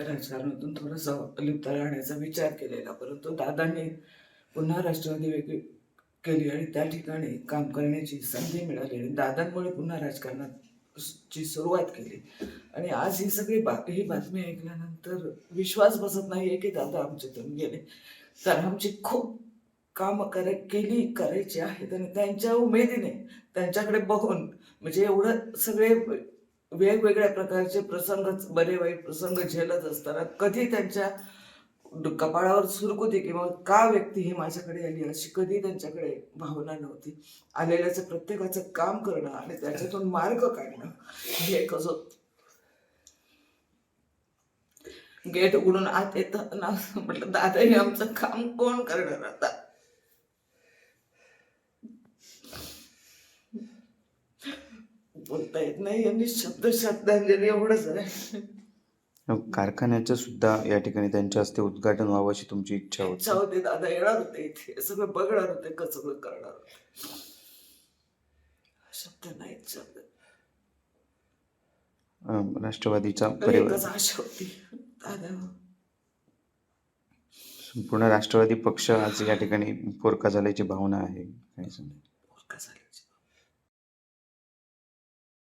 राजकारणातून थोडंसं लिप्त राहण्याचा विचार केलेला, परंतु दादांनी पुन्हा राष्ट्रवादी वेगळी केली आणि त्या ठिकाणी काम करण्याची संधी मिळाली आणि दादांमुळे पुन्हा राजकारणात ची सुरुवात केली. आणि आज ही सगळी ही बातमी ऐकल्यानंतर विश्वास बसत नाहीये की दादा आमच्यातून गेले. कारण आमची खूप कामं करायची आहेत आणि त्यांच्या उमेदीने त्यांच्याकडे बघून म्हणजे एवढं सगळे वेगवेगळ्या प्रकारचे प्रसंग, बरे वाईट प्रसंग झेलत असताना कधी त्यांच्या कपाळावर सुरकुती किंवा का व्यक्ती ही माझ्याकडे आली अशी कधी त्यांच्याकडे भावना नव्हती. आलेल्याचं प्रत्येकाचं काम करणं आणि त्याच्यातून मार्ग काढणं हे कसं गेट उघडून आत येताना म्हटलं दादा हे आमचं काम कोण करणार आता. बोलता येत नाही यांनी श्रद्धांजली एवढंच आहे. कारखान्याचं सुद्धा या ठिकाणी त्यांच्या हस्ते उद्घाटन व्हावं अशी तुमची इच्छा होती. दादा येणार होते इथे, सगळं बघणार होते, कसं सगळं करणार होते. शब्द नाहीत शब्द. राष्ट्रवादीचा आशा होती दादा. संपूर्ण राष्ट्रवादी पक्ष आज या ठिकाणी पोरका झाल्याची भावना आहे.